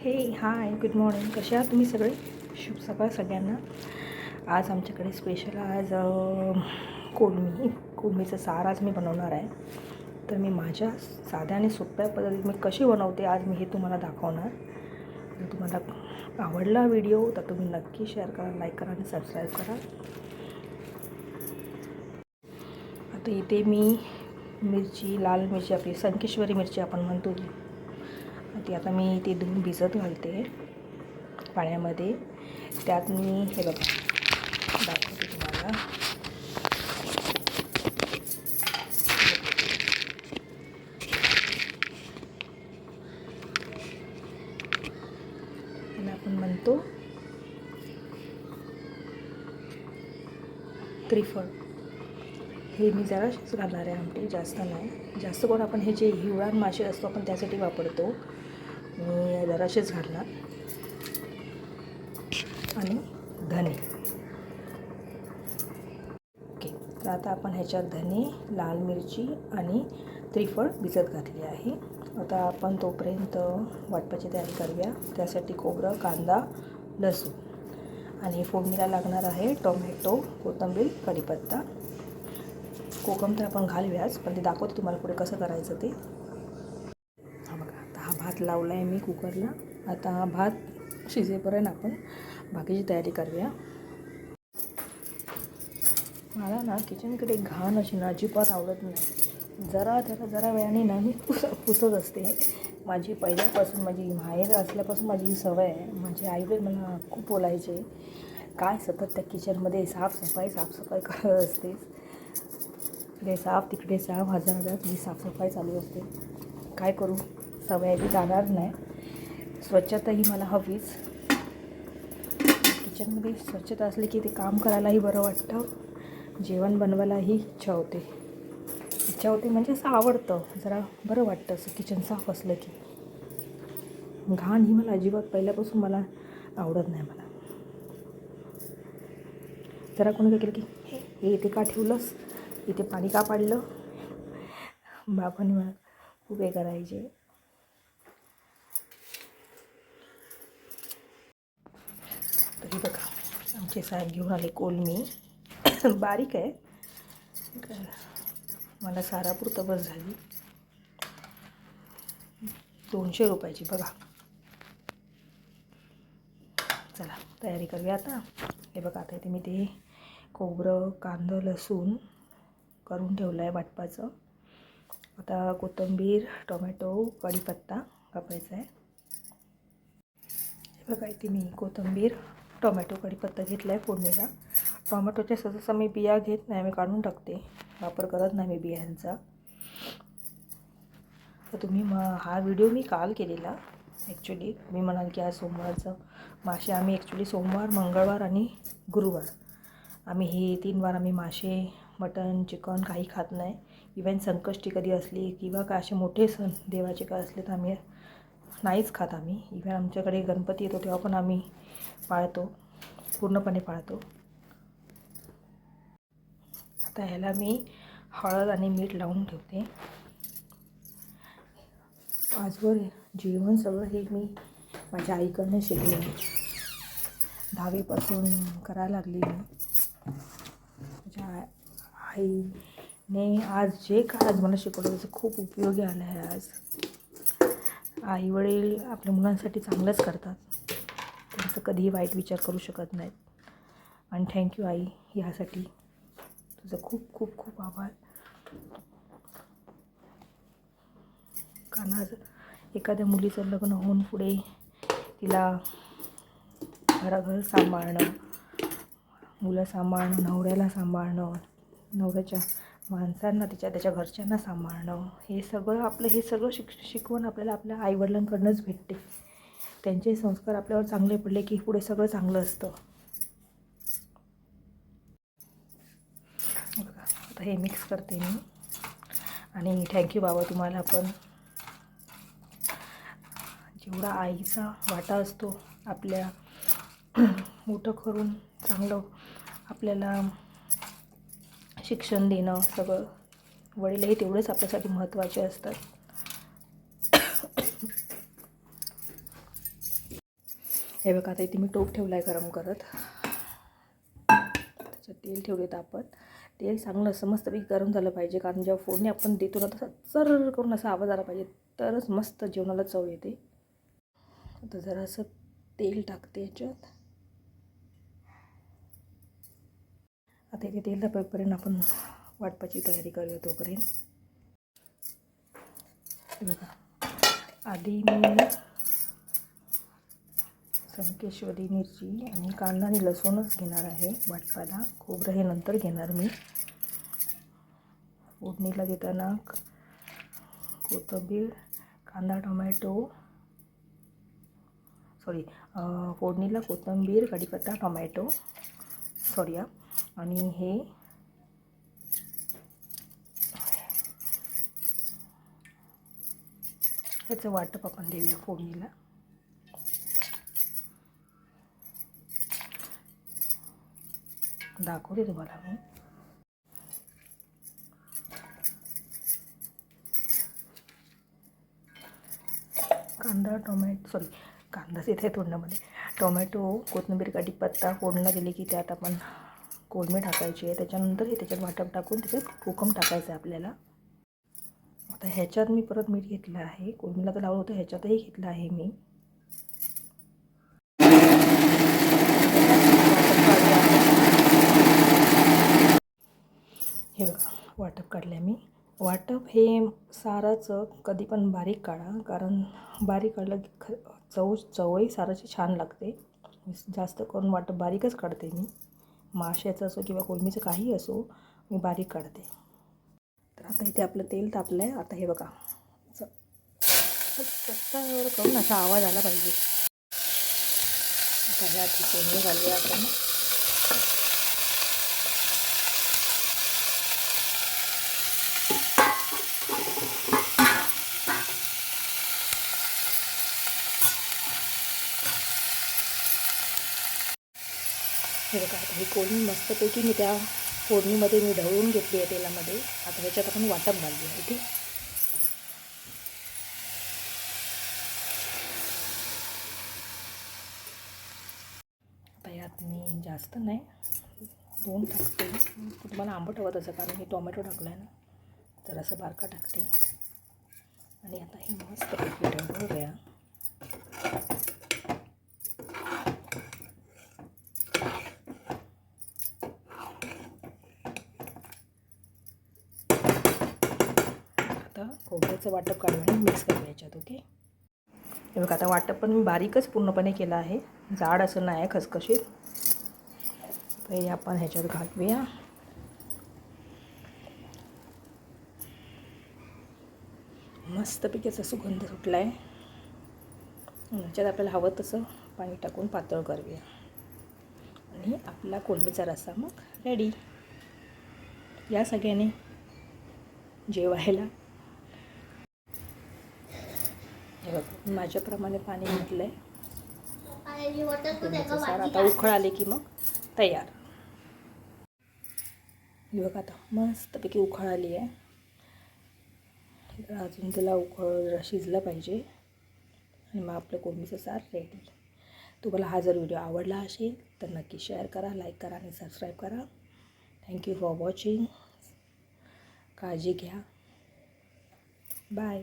हे hi good morning. कसे आहात तुम्ही सगळे? शुभ सकाळ सगळ्यांना. आज आमच्याकडे स्पेशल आज कोळमीचं सार आज मी बनवणार आहे. तर मी माझ्या साध्या आणि सोप्या पद्धतीत मी कशी बनवते आज मी हे तुम्हाला दाखवणार. जर तुम्हाला आवडला व्हिडिओ तर तुम्ही नक्की शेअर करा, लाईक करा आणि सबस्क्राईब करा. आता इथे मी मिरची, लाल मिरची, आपली संकेश्वरी मिरची आपण म्हणतो ती आता मी ती धुवून भिजत घालते पाण्यामध्ये. त्यात मी हे बघा दाखवते तुम्हाला. आणि आपण म्हणतो त्रिफळ. हे मी जराशीच घालणार आहे आमटी, जास्त नाही. जास्त करून आपण हे जे हिवळान मासे असतो आपण त्यासाठी वापरतो. मी जराशीच घालणार. आणि धने. ओके, तर आता आपण ह्याच्यात धने, लाल मिरची आणि त्रिफळ भिजत घातली आहे. आता आपण तोपर्यंत वाटपाची तयारी करूया. त्यासाठी खोबरं, कांदा, लसूण आणि फोडणीला लागणार आहे टोमॅटो, कोथिंबीर, कढीपत्ता. कोकम तर आपण घालूयाच, पण ते दाखवते तुम्हाला पुढे कसं करायचं ते. हा बघा, आता हा भात लावला आहे मी कुकरला. आता हा भात शिजेपर्यंत आपण बाकीची तयारी करूया. मला ना किचनकडे घाण अशी ना अजिबात आवडत नाही. जरा वेळाने ना मी पुसत असते. माझी पहिल्यापासून, माझी माहेर असल्यापासून माझी ही सवय आहे. माझे आईवडील मला खूप बोलायचे, काय सतत त्या किचनमध्ये साफसफाई करत असतेस. इकडे साफ तिकडे साफ, हजार तुझी साफसफाई चालू असते. काय करू, सवय बी जाणार नाही. स्वच्छता ही मला हवीच. किचनमध्ये स्वच्छता असली की ते काम करायलाही बरं वाटतं, जेवण बनवायलाही इच्छा होते म्हणजे असं आवडतं. जरा बरं वाटतं असं किचन साफ असलं की. घाण ही मला अजिबात पहिल्यापासून मला आवडत नाही. मला जरा कोणी काय केलं की हे इथे का ठेवलंस, इथे पाणी का पाडलं, बापाने मला खूप हे करायचे. तरी बघा आमचे साहेब घेऊन आले कोळमी. बारीक आहे, मला सारापुरतं बस झाली. 200 रुपयाची बघा. चला तयारी करूया आता. हे बघा, आता इथे मी ते खोबरं, कांदा, लसूण करून ठेवलं आहे वाटपाचं. आता कोथिंबीर, टोमॅटो, कढीपत्ता कापायचा आहे. हे बघा, इथे मी कोथिंबीर, टोमॅटो, कढीपत्ता घेतला आहे फोडणीला. टोमॅटोच्या सहसा मी बिया घेत नाही, मी काढून टाकते, वापर करत नाही मी बियांचा. तर तुम्ही हा व्हिडिओ मी काल केलेला. ॲक्च्युली मी म्हणाल की आज सोमवारचं मासे आम्ही ॲक्च्युली सोमवार, मंगळवार आणि गुरुवार आम्ही हे 3 वार आम्ही मासे, मटण, चिकन काही खात नाही. इव्हन संकष्टी कधी असली किंवा काय असे मोठे सण देवाचे काय असले तर आम्ही नाहीच खात. आम्ही इव्हन आमच्याकडे गणपती येतो तेव्हा पण आम्ही पाळतो, पूर्णपणे पाळतो. आता ह्याला मी हळद आणि मीठ लावून ठेवते. आजवर जेवण सगळं हे मी माझ्या आईकडनं शिकले. 10वीपासून करायला लागली मी. माझ्या आईने आज जे काय आज मला शिकवलं त्याचं खूप उपयोगी आलं आहे. आज आईवडील आपल्या मुलांसाठी चांगलंच करतात, त्यांचं कधीही वाईट विचार करू शकत नाहीत. आणि थँक्यू आई, ह्यासाठी तुझं खूप खूप खूप आभार. कारण आज एखाद्या मुलीचं लग्न होऊन पुढे तिला घराघर सांभाळणं, मुलं सांभाळणं, नवऱ्याला सांभाळणं, नवऱ्याच्या माणसांना त्याच्या घरच्यांना सांभाळणं, हे सगळं शिकवण आपल्याला आपल्या आईवडिलांकडूनच भेटते. त्यांचे संस्कार आपल्यावर चांगले पडले की पुढे सगळं चांगलं असतं. बघा, आता हे मिक्स करते मी. आणि थँक्यू बाबा, तुम्हाला पण जेवढा आईचा वाटा असतो आपल्या मोठं करून चांगलं आपल्याला शिक्षण देणं, सगळं वडीलही तेवढेच आपल्यासाठी महत्त्वाचे असतात. हे बघा आता इथे मी टोप ठेवला आहे गरम करत. त्याच्यात तेल ठेवले तापत. तेल चांगलं असं मस्तपैकी गरम झालं पाहिजे, कारण जेव्हा फोडणी आपण देतो ना तसं चर करून असा आवाज आला पाहिजे, तरच मस्त जेवणाला चव येते. आता जरासं तेल टाकते याच्यात. आता इथे तेल तापेपर्यंत आपण वाटपाची तयारी करूया तोपर्यंत. बघा आधी मी संकेश्वरी मिरची आणि कांदा आणि लसूणच घेणार आहे वाटपाला. खोबरं हे नंतर घेणार मी. फोडणीला देताना कोथिंबीर, कांदा, टोमॅटो फोडणीला कोथिंबीर, कढीपत्ता, टोमॅटो आणि हे ह्याचं वाटप आपण देऊया फोडणीला. दाखवते तुम्हाला मी. कांदाच येत आहे तोंडामध्ये. टोमॅटो, कोथिंबीर, कढीपत्ता फोडणीला दिली की त्यात आपण कोळंबी टाकायची आहे. त्याच्यानंतर हे त्याच्यात वाटप टाकून त्याच्यात कोकम टाकायचं आहे आपल्याला. आता ह्याच्यात मी परत मीठ घेतलं आहे. कोळंबीला तर लावलं होतं, ह्याच्यातही घेतलं आहे मी. हे बघा वाटप काढलं मी. वाटप हे साराचं कधी पण बारीक काढा, कारण बारीक काढलं की चवही साराची छान लागते. जास्त करून वाटप बारीकच काढते मी. माशाचं असो किंवा कोळंबीचं काही असो, मी बारीक काढते. तर आता इथे आपलं तेल तापलं आहे. आता हे बघा कच्चावर करून असा आवाज आला पाहिजे. आता ह्यात फोडणी घालूया आपण. हे बघा आता ही कोळंबी मस्तपैकी मी त्या फोडणीमध्ये मी ढवळून घेतली आहे तेलामध्ये. आता ह्याच्यात आपण वाटप घालूया इथे. आता यात मी जास्त नाही, 2 टाकते. तुम्हाला आंबट हवं तसं, कारण मी टोमॅटो टाकला आहे ना, तर असं बारका टाकते. आणि आता हे मस्तपैकी ढवळूया. आता खोबऱ्याचं वाटप काढूया आणि मिक्स करूया याच्यात. ओके. हे बघा आता वाटप पण मी बारीकच पूर्णपणे केलं आहे, जाड असं नाही आहे खसखशीत. तर हे आपण ह्याच्यात घालूया. मस्तपैकी असा सुगंध सुटला आहे. ह्याच्यात आपल्याला हवं तसं पाणी टाकून पातळ करूया. आणि आपला कोळंबीचा रस्सा मग रेडी. या सगळ्यांनी जेवायला. हे बघा माझ्याप्रमाणे पाणी घातलं आहे. सार आता उकळ आले की मग तयार. हे बघा आता मस्तपैकी उकळ आली आहे. अजून त्याला उकळ शिजलं पाहिजे आणि मग आपलं कोळंबीचं सार रेडी. तुम्हाला हा जर व्हिडिओ आवडला असेल तर नक्की शेअर करा, लाईक करा आणि सबस्क्राईब करा. Thank you for watching. काळजी घ्या. बाय.